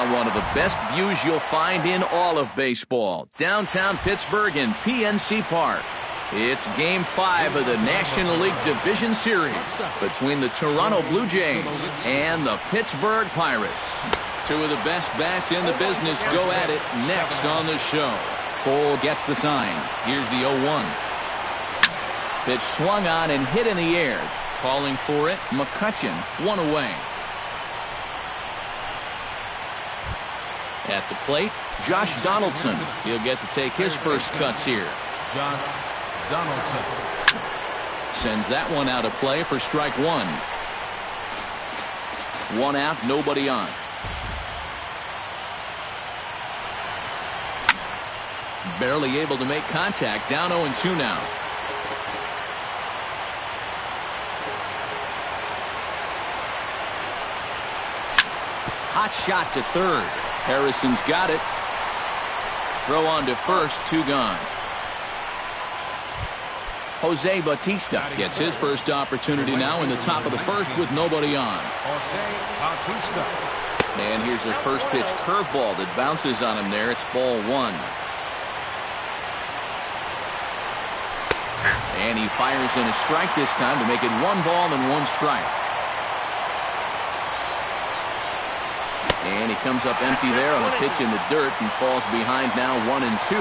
on one of the best views you'll find in all of baseball. Downtown Pittsburgh in PNC Park. It's Game 5 of the National League Division Series between the Toronto Blue Jays and the Pittsburgh Pirates. Two of the best bats in the business go at it next on the show. Cole gets the sign. Here's the 0-1. Pitch swung on and hit in the air. Calling for it, McCutchen, one away. At the plate, Josh Donaldson. He'll get to take his first cuts here. Josh Donaldson sends that one out of play for strike one. One out, nobody on. Barely able to make contact. Down 0-2 now. Hot shot to third. Harrison's got it. Throw on to first, 2 gone. Jose Bautista gets his first opportunity now in the top of the first with nobody on. Jose Bautista. And here's a first pitch curveball that bounces on him there. It's ball 1. And he fires in a strike this time to make it 1 ball and 1 strike. And he comes up empty there on a pitch in the dirt and falls behind now 1-2.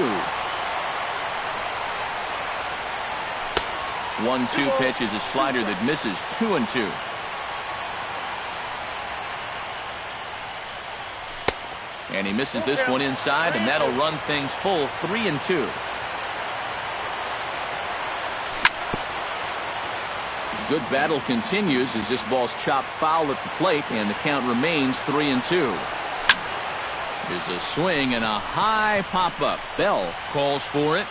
1-2 pitch is a slider that misses. 2-2. And he misses this one inside, and that'll run things full. 3-2. Good battle continues as this ball's chopped foul at the plate, and the count remains 3-2. There's a swing and a high pop-up. Bell calls for it.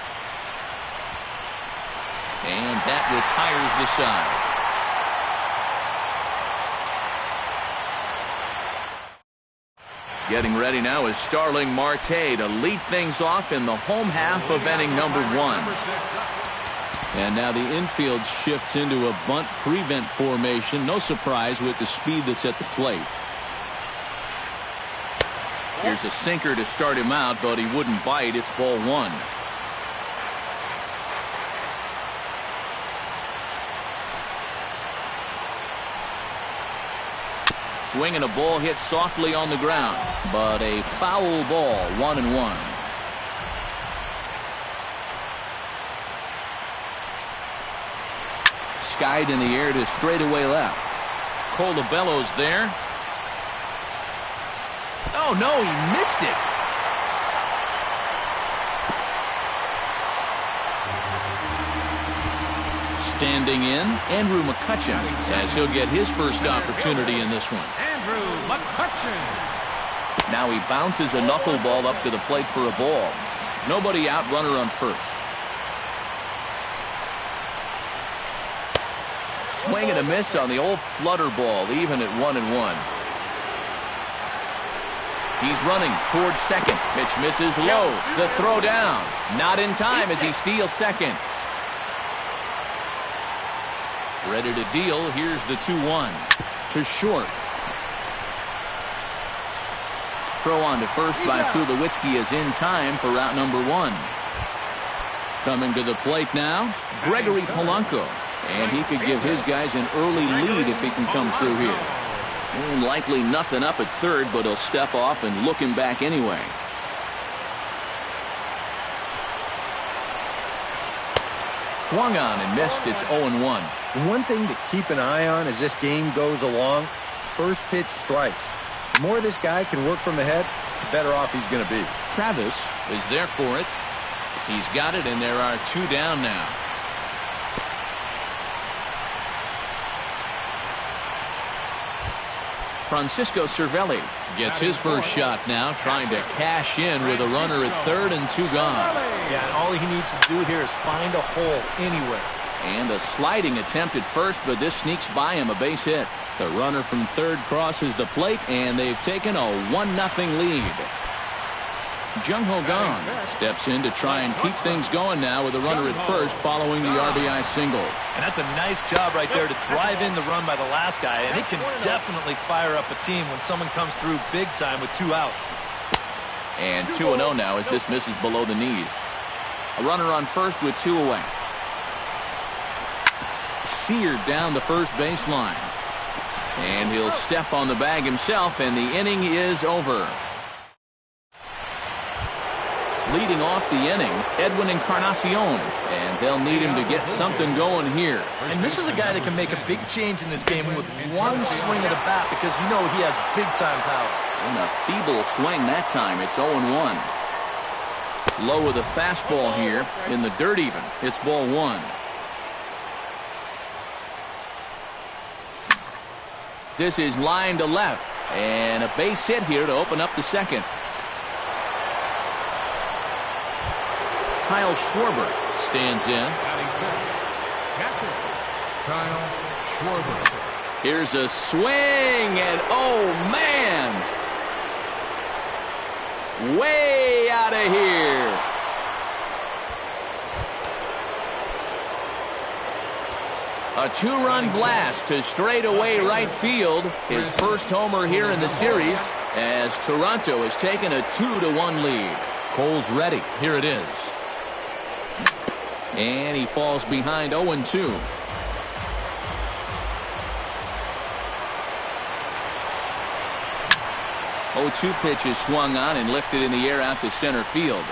And that retires the side. Getting ready now is Starling Marte to lead things off in the home half of inning number 1. And now the infield shifts into a bunt prevent formation. No surprise with the speed that's at the plate. Here's a sinker to start him out, but he wouldn't bite. It's ball 1. Swinging a ball hit softly on the ground, but a foul ball. 1-1. Skied in the air to straightaway left. Colabello's there. Oh no, he missed it. Standing in, Andrew McCutchen, as he'll get his first opportunity in this one. Andrew McCutchen. Now he bounces a knuckleball up to the plate for a ball. Nobody out, runner on first. Swing and a miss on the old flutter ball, even at 1-1. He's running towards second. Pitch misses low. The throw down. Not in time as he steals second. Ready to deal. Here's the 2-1 to short. Throw on to first by Tulowitzki is in time for route number 1. Coming to the plate now, Gregory Polanco. And he could give his guys an early lead if he can come through here. And likely nothing up at third, but he'll step off and look him back anyway. Swung on and missed. It's 0-1. One thing to keep an eye on as this game goes along, first pitch strikes. The more this guy can work from the head, the better off he's going to be. Travis is there for it. He's got it, and there are 2 down now. Francisco Cervelli gets his first shot now, trying to cash in with a runner at third and 2 gone. Yeah, and all he needs to do here is find a hole anywhere. And a sliding attempt at first, but this sneaks by him, a base hit. The runner from third crosses the plate, and they've taken a 1-0 lead. Jung-Ho Kang steps in to try and keep things going now with a runner at first following the RBI single. And that's a nice job right there to drive in the run by the last guy. And it can definitely fire up a team when someone comes through big time with 2 outs. And 2-0 now as this misses below the knees. A runner on first with 2 away. Seared down the first baseline. And he'll step on the bag himself, and the inning is over. Leading off the inning, Edwin Encarnacion, and they'll need him to get something going here. And this is a guy that can make a big change in this game with one swing of the bat, because you know he has big-time power. And a feeble swing that time. It's 0-1. Low with a fastball here in the dirt even. It's ball 1. This is line to left, and a base hit here to open up the second. Kyle Schwarber stands in. Catcher, Kyle Schwarber. Here's a swing, and oh man! Way out of here. A 2-run blast to straightaway right field. His first homer here in the series as Toronto has taken a 2-1 lead. Cole's ready. Here it is. And he falls behind 0-2. The 0-2 pitch is swung on and lifted in the air out to center field.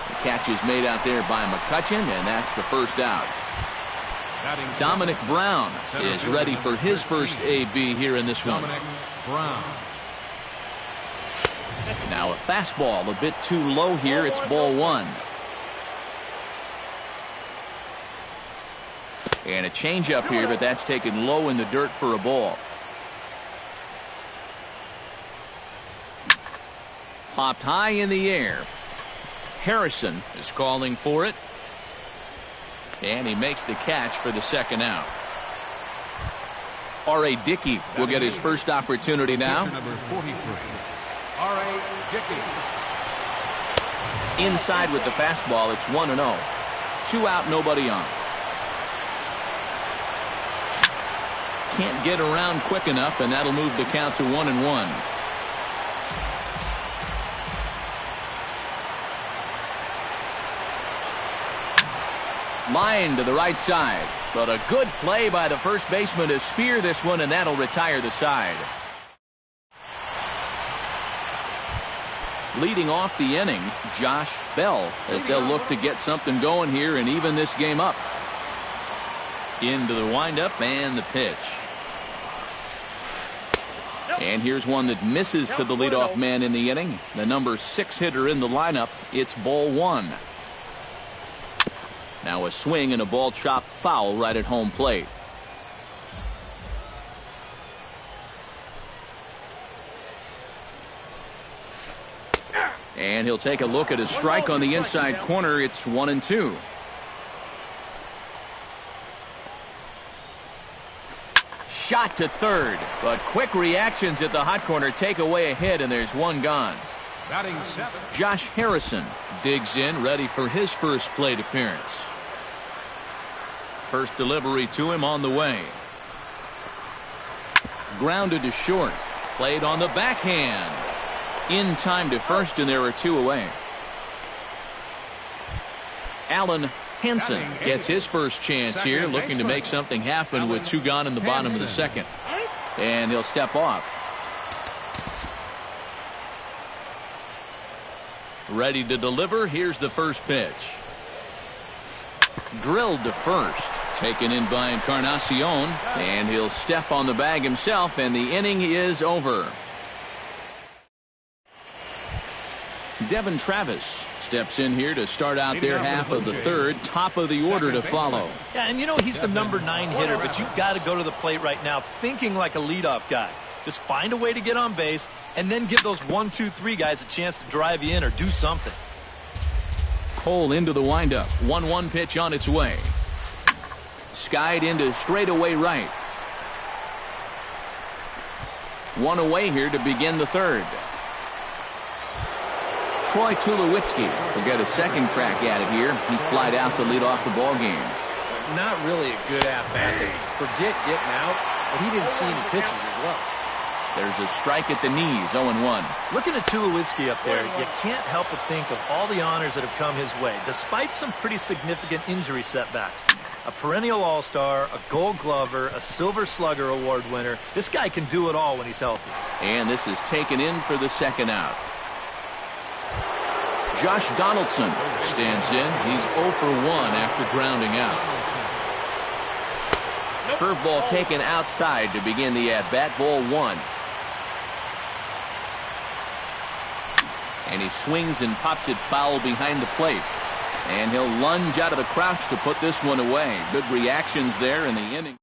The catch is made out there by McCutchen, and that's the first out. Dominic Brown is ready for his first AB here in this one. Dominic Brown. Now a fastball a bit too low here. It's ball 1. And a changeup here, but that's taken low in the dirt for a ball. Popped high in the air. Harrison is calling for it. And he makes the catch for the second out. R.A. Dickey will get his first opportunity now. Number 43. R.A. Dickey. Inside with the fastball, it's 1-0. 2 out, nobody on. Can't get around quick enough, and that'll move the count to 1-1. Line to the right side, but a good play by the first baseman to spear this one, and that'll retire the side. Leading off the inning, Josh Bell, as they'll look to get something going here and even this game up. Into the windup and the pitch. And here's one that misses to the leadoff man in the inning. The number 6 hitter in the lineup. It's ball 1. Now a swing and a ball chopped foul right at home plate. And he'll take a look at a strike on the inside corner. It's 1-2. Shot to third, but quick reactions at the hot corner take away a hit, and there's one gone. Batting 7. Josh Harrison digs in, ready for his first plate appearance. First delivery to him on the way. Grounded to short. Played on the backhand. In time to first, and there are 2 away. Alan Hansen gets his first chance here, looking to make something happen with 2 gone in the bottom of the second. And he'll step off. Ready to deliver. Here's the first pitch. Drilled to first. Taken in by Encarnacion, and he'll step on the bag himself, and the inning is over. Devin Travis steps in here to start out their half of the third. Top of the order to follow. Yeah, and you know he's the number 9 hitter, but you've got to go to the plate right now thinking like a leadoff guy. Just find a way to get on base, and then give those 1, 2, 3 guys a chance to drive you in or do something. Cole into the windup. 1-1 pitch on its way. Skied into straightaway right. 1 away here to begin the third. Troy Tulowitzki will get a second crack at it here. He flied out to lead off the ball game. Not really a good at-bat. Forget getting out, but he didn't see any pitches as well. There's a strike at the knees, 0-1. Looking at Tulowitzki up there, you can't help but think of all the honors that have come his way, despite some pretty significant injury setbacks. A perennial all-star, a gold glover, a silver slugger award winner. This guy can do it all when he's healthy. And this is taken in for the second out. Josh Donaldson stands in. He's 0 for 1 after grounding out. Curveball taken outside to begin the at-bat. Ball 1. And he swings and pops it foul behind the plate. And he'll lunge out of the crouch to put this one away. Good reactions there in the inning.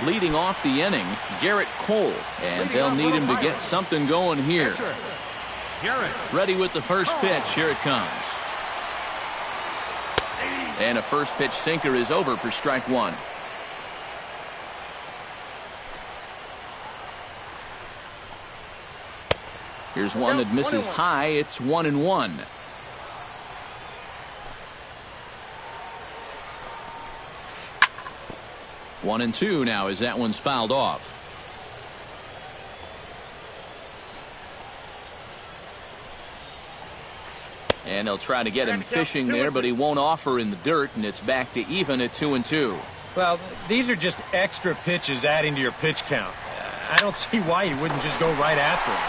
Leading off the inning, Garrett Cole. And they'll need him to get something going here. Ready with the first pitch. Here it comes. And a first pitch sinker is over for strike 1. Here's one that misses high. It's 1-1. One and two now as that one's fouled off. And they'll try to get him fishing there, but he won't offer in the dirt, and it's back to even at 2-2. Well, these are just extra pitches adding to your pitch count. I don't see why you wouldn't just go right after him.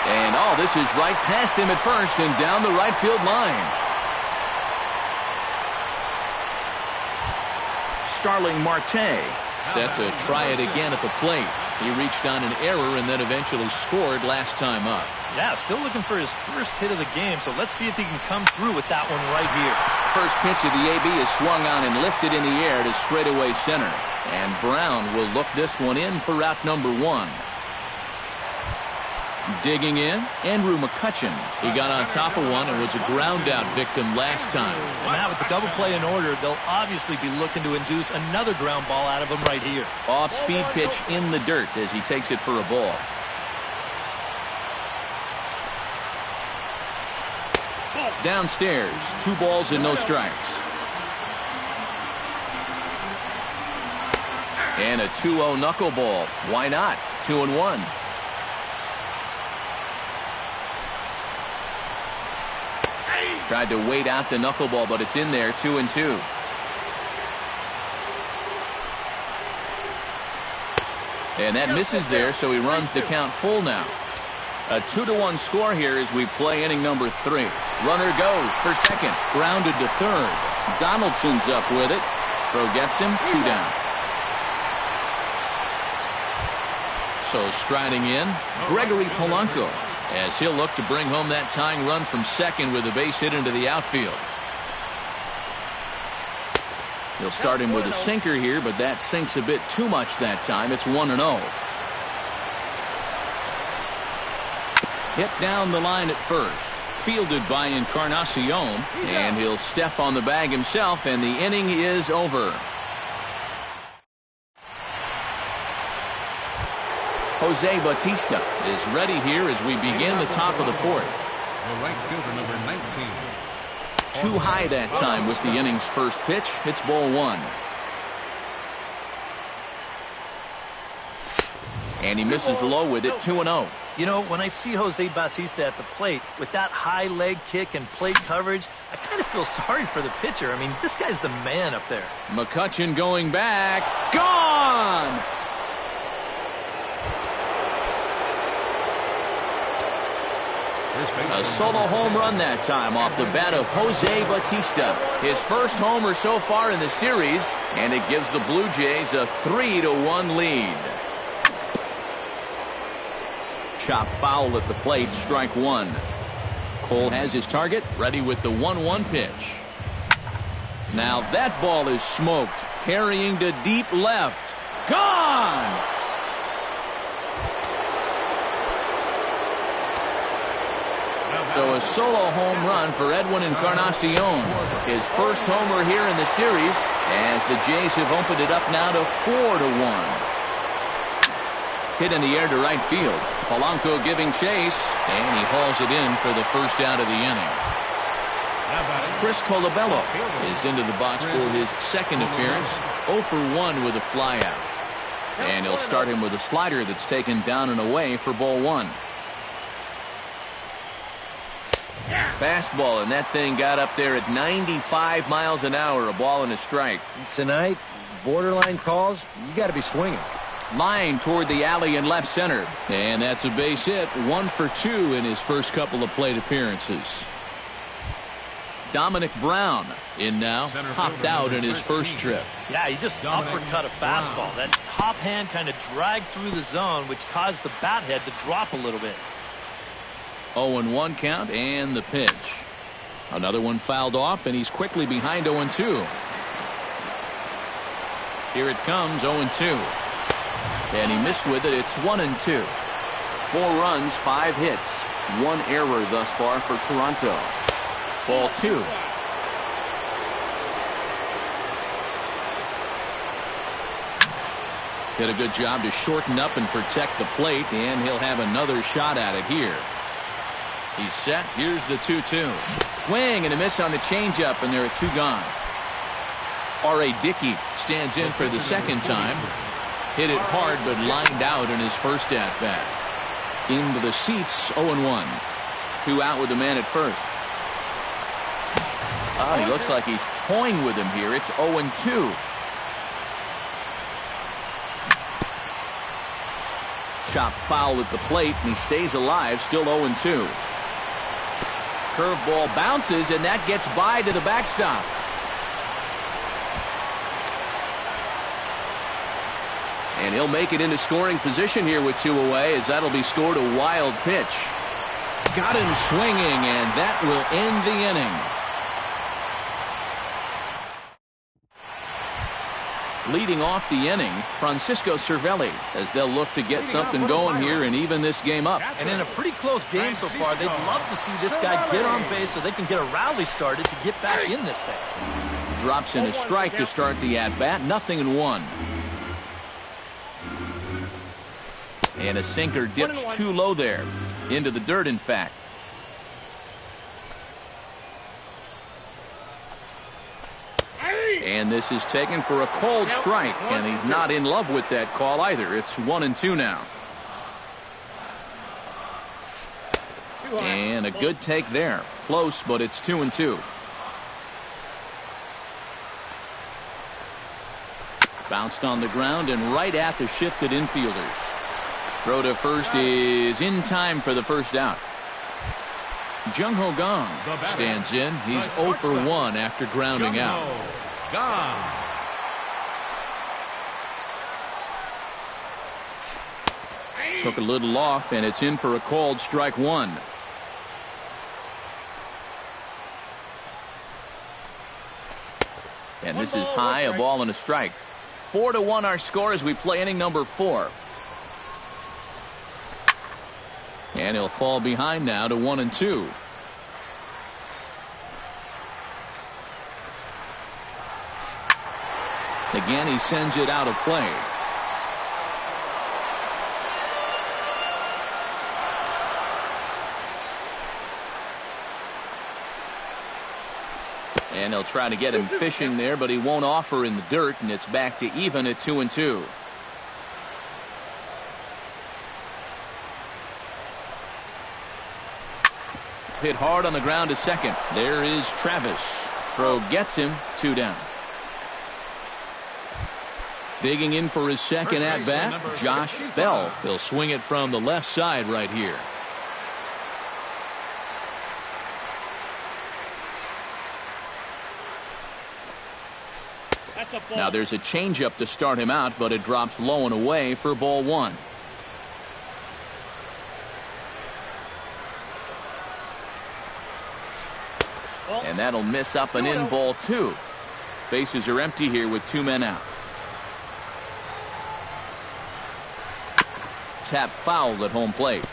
And this is right past him at first and down the right field line. Starling Marte set to try it again at the plate. He reached on an error and then eventually scored last time up. Yeah, still looking for his first hit of the game, so let's see if he can come through with that one right here. First pitch of the AB is swung on and lifted in the air to straightaway center. And Brown will look this one in for out number 1. Digging in, Andrew McCutchen. He got on top of one and was a ground out victim last time. And now with the double play in order, they'll obviously be looking to induce another ground ball out of him right here. Off-speed pitch in the dirt as he takes it for a ball. Downstairs, 2 balls and no strikes. And a 2-0 knuckleball. Why not? 2-1. Tried to wait out the knuckleball, but it's in there. 2-2. And that misses there, so he runs the count full now. A 2-1 score here as we play inning number 3. Runner goes for second. Grounded to third. Donaldson's up with it. Throw gets him. 2 down. So striding in, Gregory Polanco, as he'll look to bring home that tying run from second with a base hit into the outfield. He'll start him with a sinker here, but that sinks a bit too much that time. It's 1-0. Hit down the line at first. Fielded by Encarnacion, and he'll step on the bag himself, and the inning is over. Jose Bautista is ready here as we begin the top of the 4th. The right fielder, number 19. Too high that time with the inning's first pitch. It's ball 1. And he misses low with it. 2-0. You know, when I see Jose Bautista at the plate with that high leg kick and plate coverage, I kind of feel sorry for the pitcher. I mean, this guy's the man up there. McCutchen going back. Gone! A solo home run that time off the bat of Jose Bautista. His first homer so far in the series, and it gives the Blue Jays a 3-1 lead. Chop foul at the plate, strike 1. Cole has his target, ready with the 1-1 pitch. Now that ball is smoked, carrying to deep left. Gone! So a solo home run for Edwin Encarnacion. His first homer here in the series as the Jays have opened it up now to 4-1. Hit in the air to right field. Polanco giving chase, and he hauls it in for the first out of the inning. Chris Colabello is into the box for his second appearance. 0 for 1 with a flyout. And he'll start him with a slider that's taken down and away for ball 1. Fastball, and that thing got up there at 95 miles an hour. A ball and a strike. Tonight, borderline calls, you got to be swinging. Line toward the alley in left center. And that's a base hit. 1 for 2 in his first couple of plate appearances. Dominic Brown in now. Hopped out in his first trip. Yeah, he just uppercut a fastball. That top hand kind of dragged through the zone, which caused the bat head to drop a little bit. 0-1 count and the pitch. Another one fouled off, and he's quickly behind 0-2. Here it comes, 0-2. And he missed with it. It's 1-2. 4 runs, 5 hits, 1 error thus far for Toronto. Ball 2. Did a good job to shorten up and protect the plate, and he'll have another shot at it here. He's set. Here's the 2-2. Swing and a miss on the changeup, and there are 2 gone. R.A. Dickey stands in for the second time. Hit it hard, but lined out in his first at-bat. Into the seats, 0-1. 2 out with the man at first. Oh, he looks like he's toying with him here. It's 0-2. Chopped foul at the plate, and he stays alive, still 0-2. Curveball bounces, and that gets by to the backstop. And he'll make it into scoring position here with 2 away, as that'll be scored a wild pitch. Got him swinging, and that will end the inning. Leading off the inning, Francisco Cervelli, as they'll look to get something going here and even this game up. And in a pretty close game so far, they'd love to see this guy get on base so they can get a rally started to get back in this thing. Drops in a strike to start the at-bat. 0-1. And a sinker dips too low there. Into the dirt, in fact. And this is taken for a cold strike, and he's not in love with that call either. It's 1-2 now. And a good take there. Close, but it's 2-2. Bounced on the ground and right at the shifted infielders. Throw to first is in time for the first out. Jung Ho Gong stands in. He's 0 for 1 after grounding out. Took a little off, and it's in for a called strike 1. And this is high, a ball and a strike. 4-1 our score as we play inning number 4. And he'll fall behind now to 1-2. Again, he sends it out of play. And they'll try to get him fishing there, but he won't offer in the dirt, and it's back to even at 2-2. Hit hard on the ground to second. There is Travis. Throw gets him. 2 down. Digging in for his second at-bat, Josh Bell. He'll swing it from the left side right here. Now there's a changeup to start him out, but it drops low and away for ball 1. And that'll miss up and in ball 2. Bases are empty here with 2 men out. Tap fouled at home plate.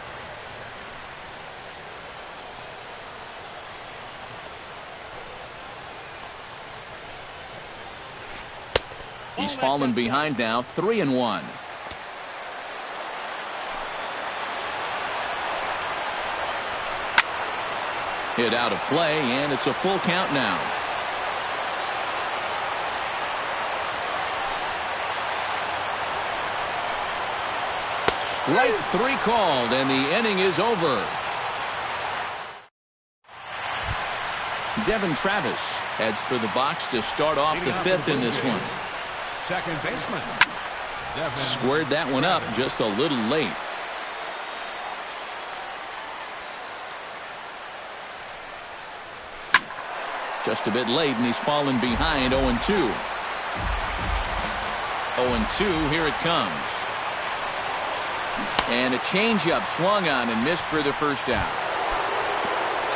He's fallen behind now, 3-1. Hit out of play, and it's a full count now. Strike 3 called, and the inning is over. Devin Travis heads for the box to start off the 5th in this one. Second baseman. Squared that one up just a little late. Just a bit late, and he's fallen behind 0-2. 0-2, here it comes. And a changeup swung on and missed for the first out.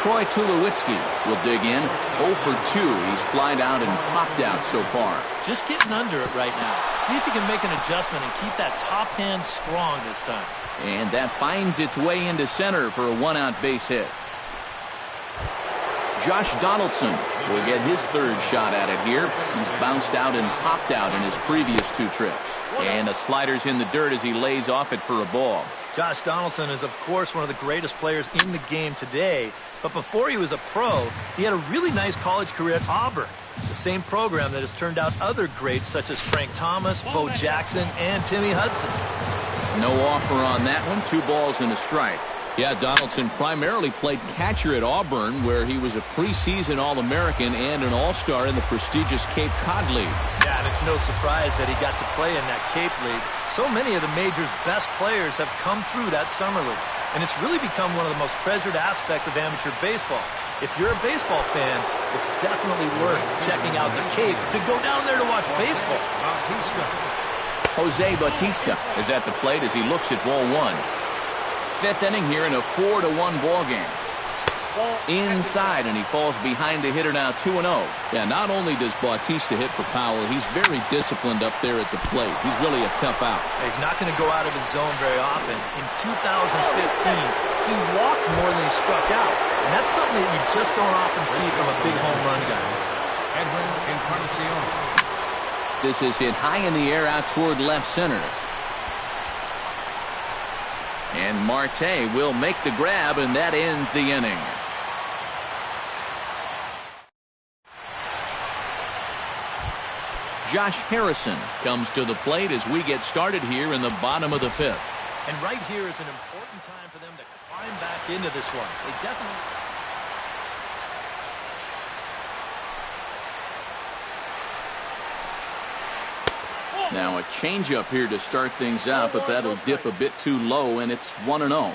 Troy Tulowitzki will dig in. 0 for 2. He's flied out and popped out so far. Just getting under it right now. See if he can make an adjustment and keep that top hand strong this time. And that finds its way into center for a 1-out base hit. Josh Donaldson will get his 3rd shot at it here. He's bounced out and popped out in his previous 2 trips. And a slider's in the dirt as he lays off it for a ball. Josh Donaldson is, of course, one of the greatest players in the game today. But before he was a pro, he had a really nice college career at Auburn, the same program that has turned out other greats such as Frank Thomas, Bo Jackson, and Timmy Hudson. No offer on that one. 2 balls and a strike. Yeah, Donaldson primarily played catcher at Auburn, where he was a preseason All-American and an All-Star in the prestigious Cape Cod League. Yeah, and it's no surprise that he got to play in that Cape League. So many of the major's best players have come through that summer league, and it's really become one of the most treasured aspects of amateur baseball. If you're a baseball fan, it's definitely worth checking out the Cape to go down there to watch baseball. Jose Bautista is at the plate as he looks at ball 1. 5th inning here in a 4-1 ball game. Inside, and he falls behind the hitter now 2-0. Yeah, not only does Bautista hit for power, he's very disciplined up there at the plate. He's really a tough out. He's not going to go out of his zone very often. In 2015, he walked more than he struck out, and that's something that you just don't often see from a big home run guy. Edwin Encarnacion. This is hit high in the air out toward left center. And Marte will make the grab, and that ends the inning. Josh Harrison comes to the plate as we get started here in the bottom of the 5th. And right here is an important time for them to climb back into this one. They definitely... Now a changeup here to start things out, but that'll dip a bit too low, and it's 1-0.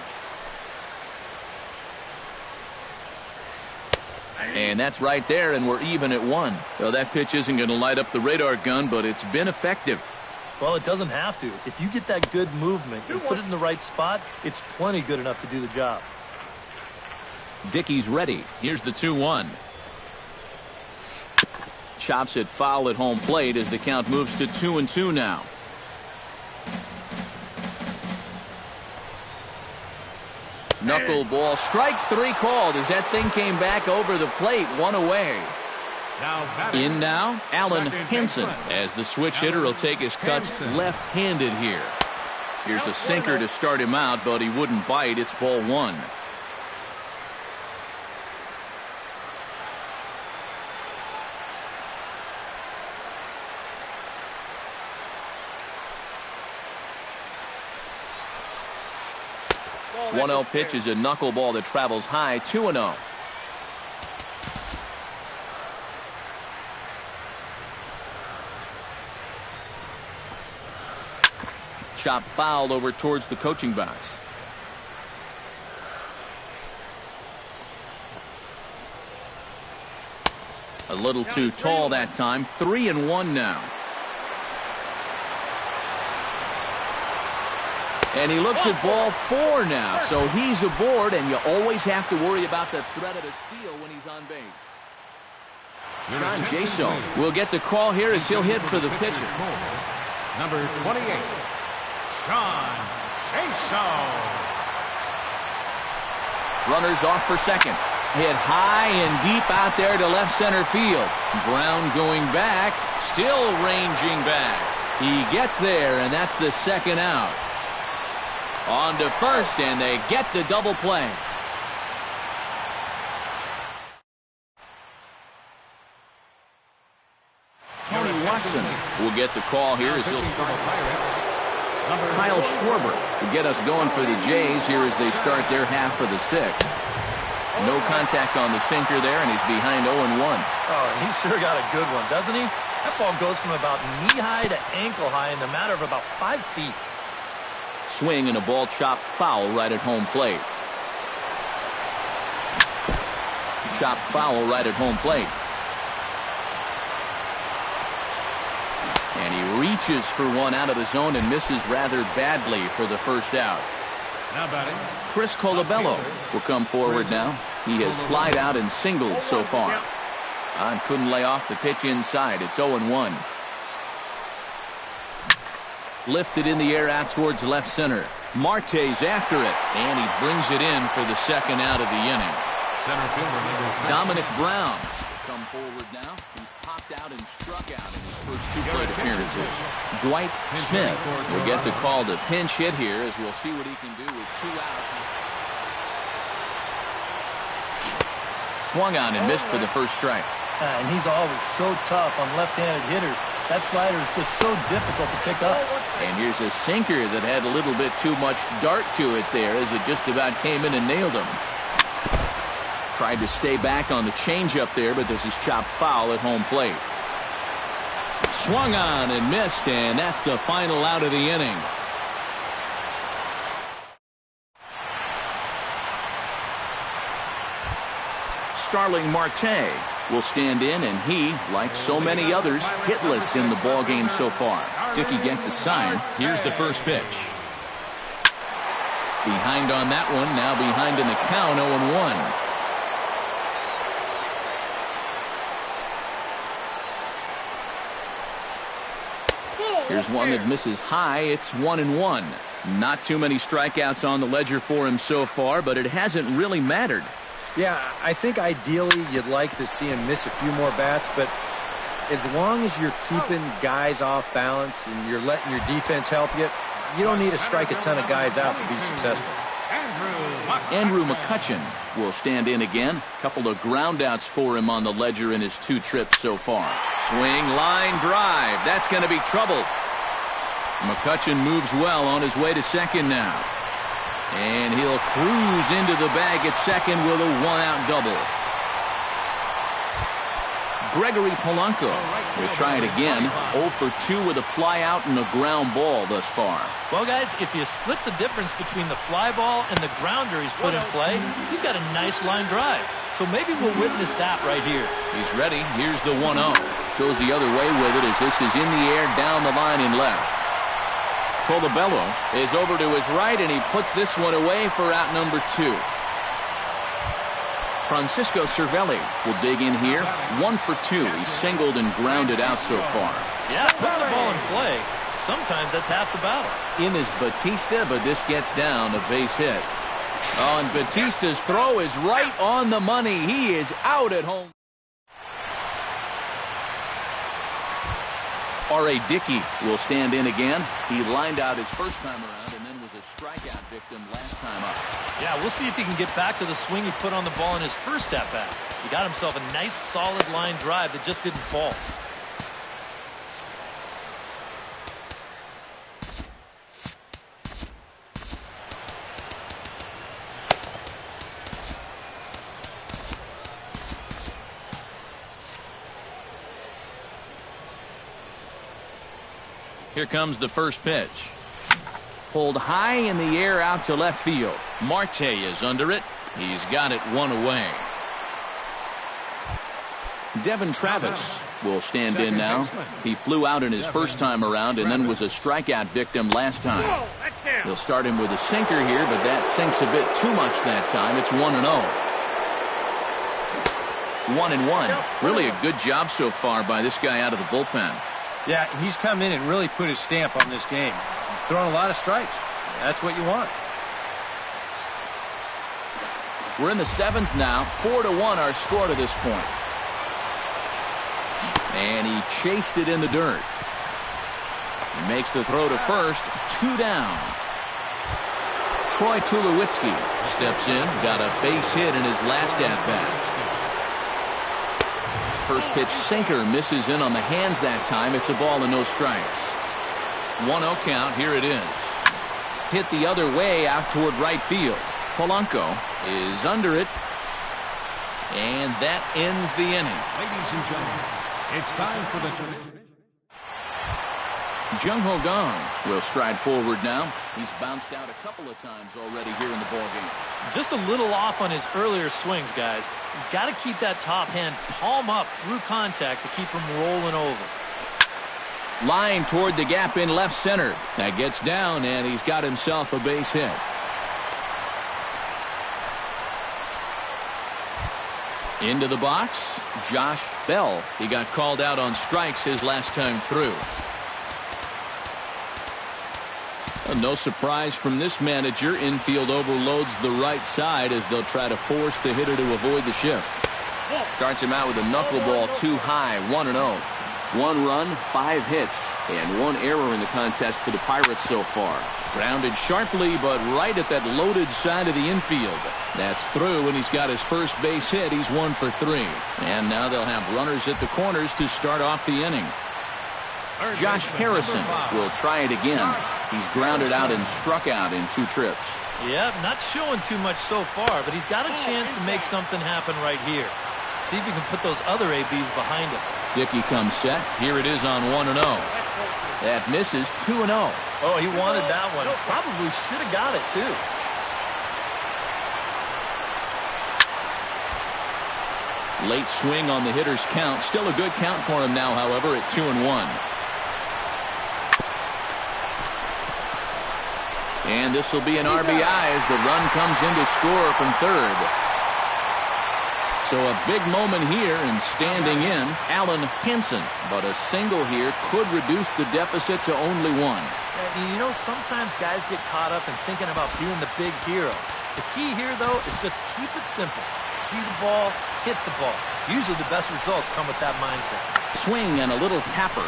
And that's right there, and we're even at 1. Well, that pitch isn't going to light up the radar gun, but it's been effective. Well, it doesn't have to. If you get that good movement and put it in the right spot, it's plenty good enough to do the job. Dickey's ready. Here's the 2-1. Chops it foul at home plate as the count moves to 2-2 now. Knuckleball, strike 3 called as that thing came back over the plate, 1 away. In now, Alan Henson, as the switch hitter will take his cuts left-handed here. Here's a sinker to start him out, but he wouldn't bite. It's ball 1. One 1-0 pitch is a knuckleball that travels high, 2-0. Chop fouled over towards the coaching box. A little too tall that time. 3-1 now. And he looks at ball 4 now, so he's aboard, and you always have to worry about the threat of a steal when he's on base. Sean Jaso will get the call here as he'll hit for the pitcher. Number 28, Sean Jaso. Runners off for second. Hit high and deep out there to left center field. Brown going back, still ranging back. He gets there, and that's the second out. On to first, and they get the double play. Tony Watson will get the call here as he'll start. Kyle Schwarber to get us going for the Jays here as they start their half of the sixth. No contact on the sinker there, and he's behind 0-1. Oh, and he sure got a good one, doesn't he? That ball goes from about knee-high to ankle-high in the matter of about 5 feet. Swing and a ball chopped foul right at home plate. Chopped foul right at home plate. And he reaches for one out of the zone and misses rather badly for the first out. Now batting, Chris Colabello will come forward now. He has flied out and singled so far. And couldn't lay off the pitch inside. It's 0-1. Lifted in the air out towards left center. Marte's after it, and he brings it in for the second out of the inning. center fielder number Dominic Brown will come forward now. He's popped out and struck out in his first 2 plate appearances. Dwight Smith will get the call to pinch hit here as we'll see what he can do with 2 outs. Swung on and missed for the first strike. And he's always so tough on left-handed hitters. That slider is just so difficult to pick up. And here's a sinker that had a little bit too much dart to it there as it just about came in and nailed him. Tried to stay back on the changeup there, but this is chopped foul at home plate. Swung on and missed, and that's the final out of the inning. Starling Marte will stand in, and he, like so many others, hitless in the ballgame so far. Dickey gets the sign. Here's the first pitch. Behind on that one, now behind in the count, 0-1. Here's one that misses high. It's 1-1. Not too many strikeouts on the ledger for him so far, but it hasn't really mattered. Yeah, I think ideally you'd like to see him miss a few more bats, but as long as you're keeping guys off balance and you're letting your defense help you, you don't need to strike a ton of guys out to be successful. Andrew McCutchen will stand in again. A couple of groundouts for him on the ledger in his 2 trips so far. Swing, line, drive. That's going to be trouble. McCutchen moves well on his way to second now. And he'll cruise into the bag at second with a 1-out double. Gregory Polanco will try it again. 0 for 2 with a fly out and a ground ball thus far. Well, guys, if you split the difference between the fly ball and the grounder he's put in play, you've got a nice line drive. So maybe we'll witness that right here. He's ready. Here's the 1-0. Goes the other way with it as this is in the air down the line and left. Colabello is over to his right, and he puts this one away for out number 2. Francisco Cervelli will dig in here. 1 for 2. He's singled and grounded out so far. Yeah, putting the ball in play. Sometimes that's half the battle. In is Batista, but this gets down a base hit. Oh, and Batista's throw is right on the money. He is out at home. R.A. Dickey will stand in again. He lined out his first time around and then was a strikeout victim last time up. Yeah, we'll see if he can get back to the swing he put on the ball in his first at-bat. He got himself a nice, solid line drive that just didn't fall. Here comes the first pitch. Pulled high in the air out to left field. Marte is under it. He's got it 1 away. Devin Travis will stand in now. He flew out in his first time around and then was a strikeout victim last time. They'll start him with a sinker here, but that sinks a bit too much that time. It's 1-0. 1-1. Really a good job so far by this guy out of the bullpen. Yeah, he's come in and really put his stamp on this game. He's thrown a lot of strikes. That's what you want. We're in the 7th now. 4-1 our score to this point. And he chased it in the dirt. He makes the throw to first. 2 down. Troy Tulowitzki steps in. Got a base hit in his last at-bat. First pitch sinker misses in on the hands that time. It's a ball and no strikes. 1-0 count. Here it is. Hit the other way out toward right field. Polanco is under it. And that ends the inning. Ladies and gentlemen, it's time for the tradition. Jung Ho Gong will stride forward now. He's bounced out a couple of times already here in the ballgame. Just a little off on his earlier swings, guys. You've got to keep that top hand palm up through contact to keep him rolling over. Line toward the gap in left center. That gets down, and he's got himself a base hit. Into the box, Josh Bell. He got called out on strikes his last time through. No surprise from this manager. Infield overloads the right side as they'll try to force the hitter to avoid the shift. Starts him out with a knuckleball too high. 1-0. 1 run, 5 hits, and 1 error in the contest for the Pirates so far. Grounded sharply, but right at that loaded side of the infield. That's through, and he's got his first base hit. He's 1 for 3. And now they'll have runners at the corners to start off the inning. Josh Harrison will try it again. He's grounded out and struck out in 2 trips. Yeah, not showing too much so far, but he's got a chance to make something happen right here. See if he can put those other ABs behind him. Dickey comes set. Here it is on 1-0. That misses. 2-0. Oh, he wanted that one. Probably should have got it, too. Late swing on the hitter's count. Still a good count for him now, however, at 2-1. And this will be an RBI as the run comes in to score from third. So a big moment here, and standing in, Alan Henson. But a single here could reduce the deficit to only 1. You know, sometimes guys get caught up in thinking about being the big hero. The key here, though, is just keep it simple. See the ball, hit the ball. Usually the best results come with that mindset. Swing and a little tapper.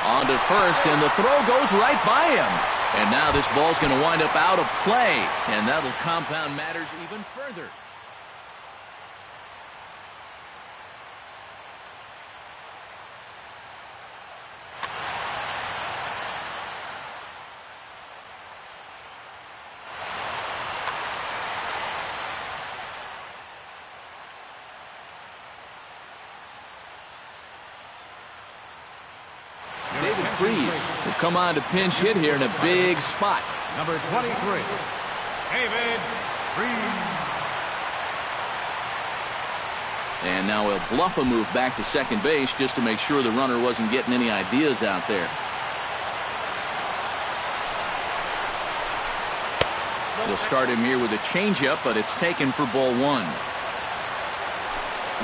On to first, and the throw goes right by him. And now this ball's going to wind up out of play, and that'll compound matters even further. Will come on to pinch hit here in a big spot. Number 23, David Freese. And now he'll bluff a move back to second base just to make sure the runner wasn't getting any ideas out there. They'll start him here with a changeup, but it's taken for ball 1.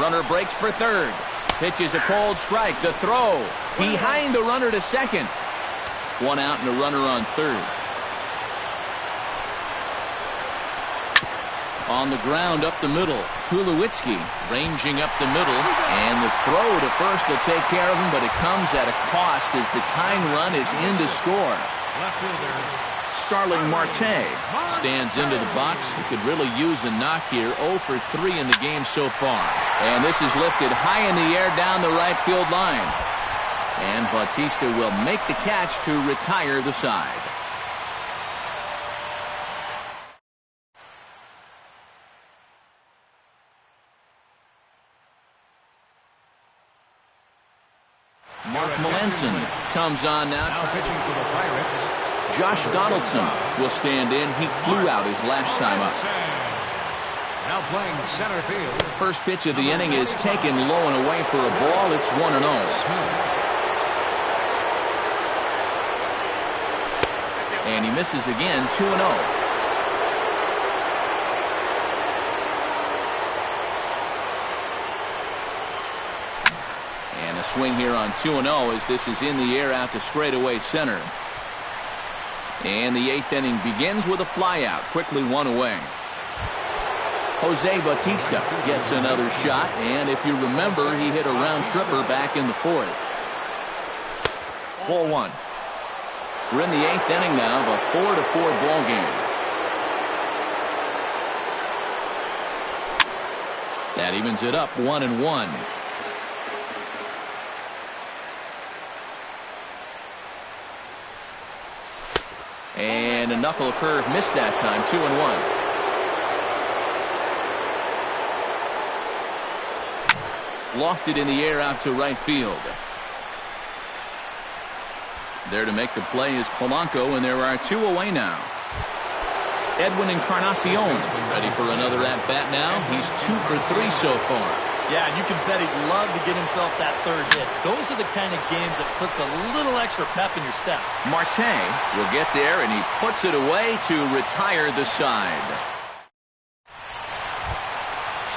Runner breaks for third. Pitches a cold strike. The throw behind the runner to second. 1 out and a runner on third. On the ground up the middle. Tulowitzki ranging up the middle. And the throw to first to take care of him, but it comes at a cost as the tying run is in to score. Left fielder Starling Marte stands into the box. He could really use a knock here. 0 for 3 in the game so far. And this is lifted high in the air down the right field line. And Bautista will make the catch to retire the side. Mark Melanson comes on now. now pitching for the Pirates. Josh Donaldson will stand in. He flew out his last time up. Now playing center field. First pitch of the inning is taken low and away for a ball. It's 1-0. And he misses again. 2-0. And a swing here on 2-0 as this is in the air out to straightaway center. And the 8th inning begins with a flyout. Quickly 1 away. Jose Bautista gets another shot, and if you remember, he hit a round tripper back in the 4th. 4-1. We're in the 8th inning now of a 4-4 ball game. That evens it up 1-1. And a knuckle curve missed that time. 2-1. Lofted in the air out to right field. There to make the play is Polanco, and there are 2 away now. Edwin Encarnacion ready for another at-bat now. He's 2 for 3 so far. Yeah, and you can bet he'd love to get himself that 3rd hit. Those are the kind of games that puts a little extra pep in your step. Marte will get there, and he puts it away to retire the side.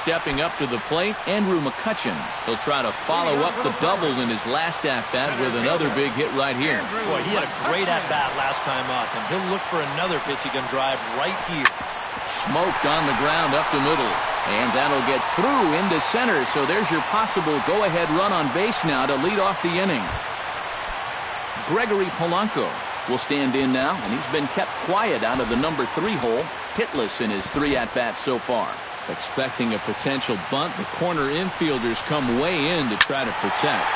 Stepping up to the plate, Andrew McCutchen. He'll try to follow up the double in his last at-bat with another big hit right here. Boy, he had a great at-bat last time up, and he'll look for another pitch he can drive right here. Smoked on the ground up the middle, and that'll get through into center, so there's your possible go-ahead run on base now to lead off the inning. Gregory Polanco will stand in now, and he's been kept quiet out of the number 3 hole, hitless in his 3 at-bats so far. Expecting a potential bunt, the corner infielders come way in to try to protect.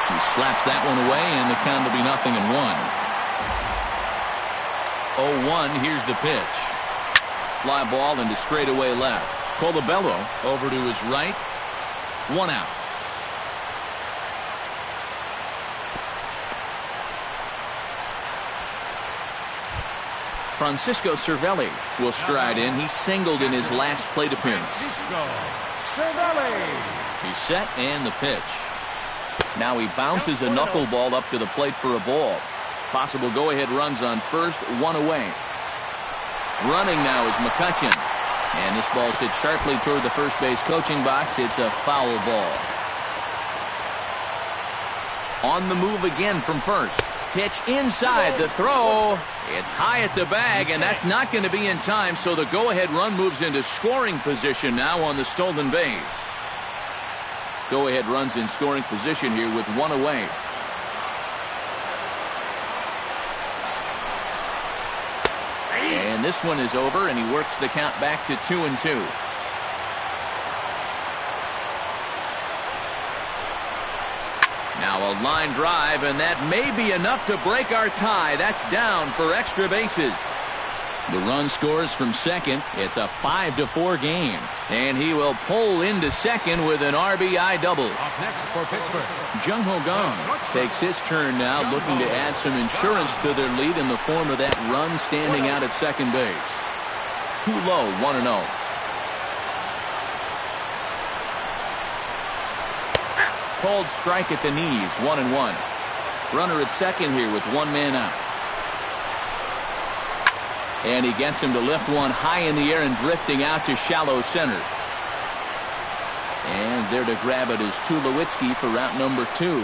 He slaps that one away, and the count will be 0-1. 0-1, here's the pitch. Fly ball into straightaway left. Colabello over to his right. 1 out. Francisco Cervelli will stride in. He singled in his last plate appearance. Francisco Cervelli. He's set, and the pitch. Now he bounces a knuckleball up to the plate for a ball. Possible go-ahead runs on first, 1 away. Running now is McCutchen. And this ball hits sharply toward the first base coaching box. It's a foul ball. On the move again from first. Pitch inside, the throw. It's high at the bag, and that's not going to be in time, so the go-ahead run moves into scoring position now on the stolen base. Go-ahead runs in scoring position here with 1 away. And this one is over, and he works the count back to 2-2. Now a line drive, and that may be enough to break our tie. That's down for extra bases. The run scores from second. It's a 5-4 game. And he will pull into second with an RBI double. Up next for Pittsburgh, Jung Ho Gong takes his turn now, looking to add some insurance to their lead in the form of that run standing out at second base. Too low, 1-0. Called strike at the knees, 1-1. Runner at second here with 1 man out. And he gets him to lift one high in the air and drifting out to shallow center. And there to grab it is Tulowitzki for route number 2.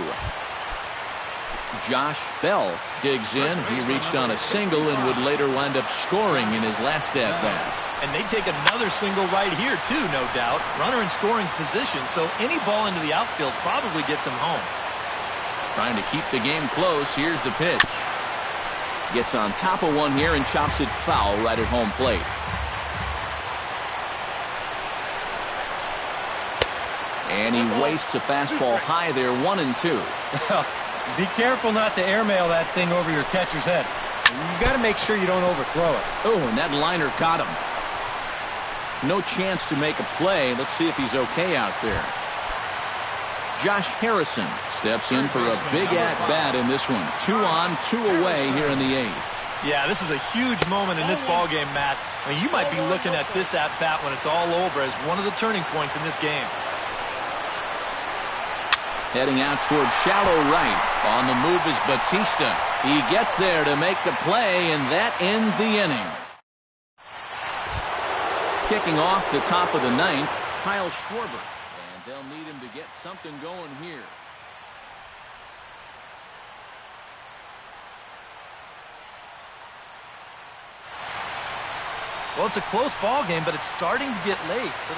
Josh Bell digs in. He reached on a single and would later wind up scoring in his last at-bat. And they take another single right here, too, no doubt. Runner in scoring position, so any ball into the outfield probably gets him home. Trying to keep the game close. Here's the pitch. Gets on top of one here and chops it foul right at home plate. And he wastes a fastball high there, 1-2. Be careful not to airmail that thing over your catcher's head. You got to make sure you don't overthrow it. Oh, and that liner caught him. No chance to make a play. Let's see if he's okay out there. Josh Harrison steps in for a big at-bat in this one. 2 on, 2 away here in the 8th. Yeah, this is a huge moment in this ballgame, Matt. I mean, you might be looking at this at-bat when it's all over as one of the turning points in this game. Heading out towards shallow right. On the move is Batista. He gets there to make the play, and that ends the inning. Kicking off the top of the 9th, Kyle Schwarber. And they'll need him to get something going here. Well, it's a close ball game, but it's starting to get late. So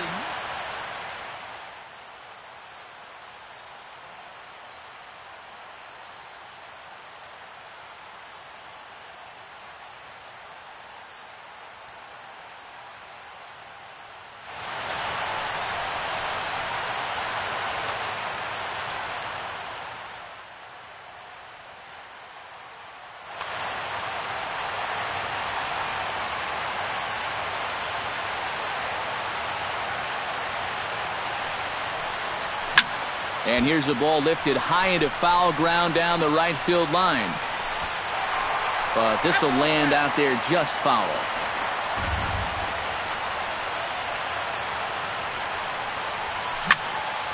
And here's the ball lifted high into foul ground down the right field line. But this will land out there just foul.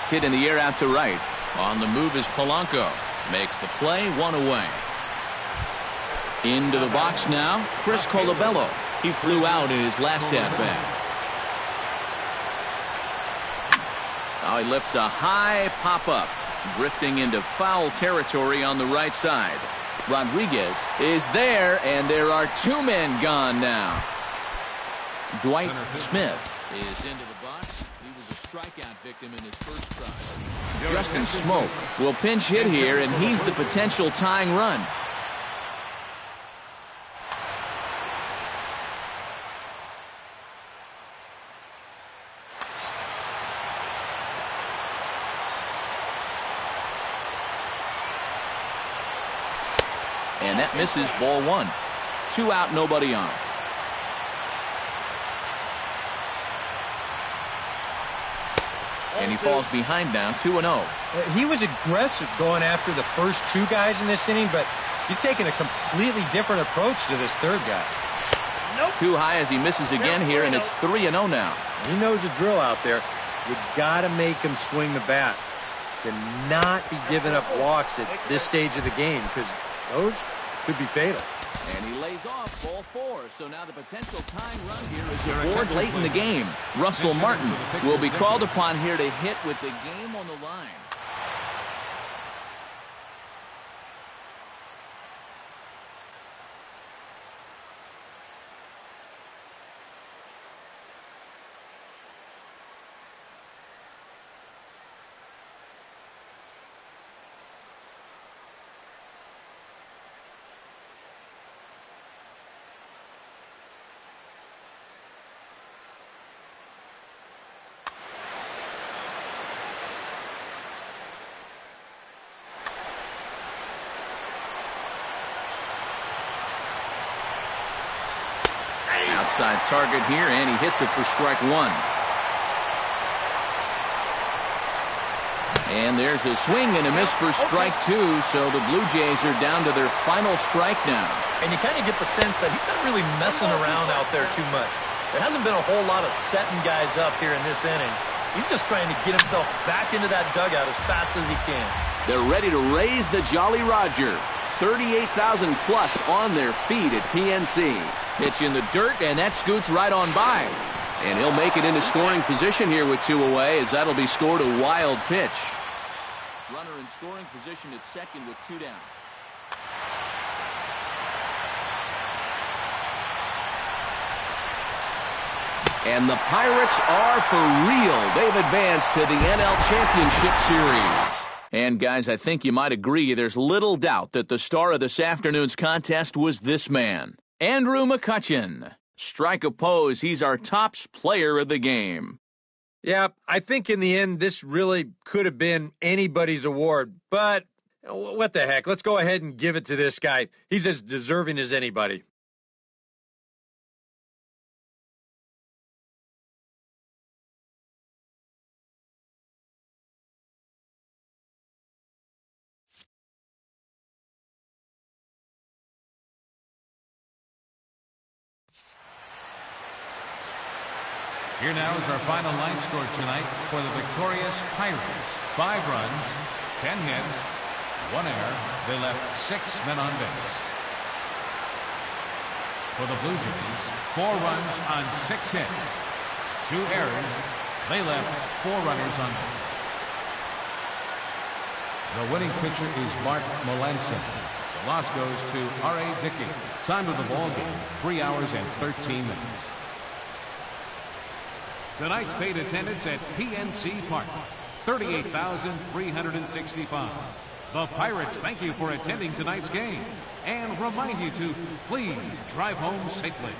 Hit in the air out to right. On the move is Polanco. Makes the play, one away. Into the box now, Chris Colabello. He flew out in his last at-bat. Now he lifts a high pop-up, drifting into foul territory on the right side. Rodriguez is there, and there are two men gone now. Dwight Smith is into the box. He was a strikeout victim in his first try. Justin Smoke will pinch hit here, and he's the potential tying run. And that misses, ball one. 2 out, nobody on. And he falls behind now, 2-0. He was aggressive going after the first two guys in this inning, but he's taking a completely different approach to this third guy. Too high as he misses again here, and it's 3-0 now. He knows the drill out there. You got to make him swing the bat. Cannot be giving up walks at this stage of the game, because those could be fatal. And he lays off, ball 4. So now the potential tying run here is aboard late in the game. Russell Martin will be called upon here to hit with the game on the line. Outside target here, and he hits it for strike one. And there's a swing and a miss for strike two, so the Blue Jays are down to their final strike now. And you kind of get the sense that he's not really messing around out there too much. There hasn't been a whole lot of setting guys up here in this inning. He's just trying to get himself back into that dugout as fast as he can. They're ready to raise the Jolly Roger. 38,000 plus on their feet at PNC. Pitch in the dirt, and that scoots right on by. And he'll make it into scoring position here with 2 away, as that'll be scored a wild pitch. Runner in scoring position at second with 2 down. And the Pirates are for real. They've advanced to the NL Championship Series. And, guys, I think you might agree there's little doubt that the star of this afternoon's contest was this man, Andrew McCutchen. Strike oppose, he's our tops player of the game. Yeah, I think in the end this really could have been anybody's award, but what the heck? Let's go ahead and give it to this guy. He's as deserving as anybody. Here now is our final line score tonight for the victorious Pirates. 5 runs, 10 hits, 1 error. They left 6 men on base. For the Blue Jays, 4 runs on 6 hits, 2 errors. They left 4 runners on base. The winning pitcher is Mark Melancon. The loss goes to R.A. Dickey. Time of the ball game, 3 hours and 13 minutes. Tonight's paid attendance at PNC Park, 38,365. The Pirates thank you for attending tonight's game and remind you to please drive home safely.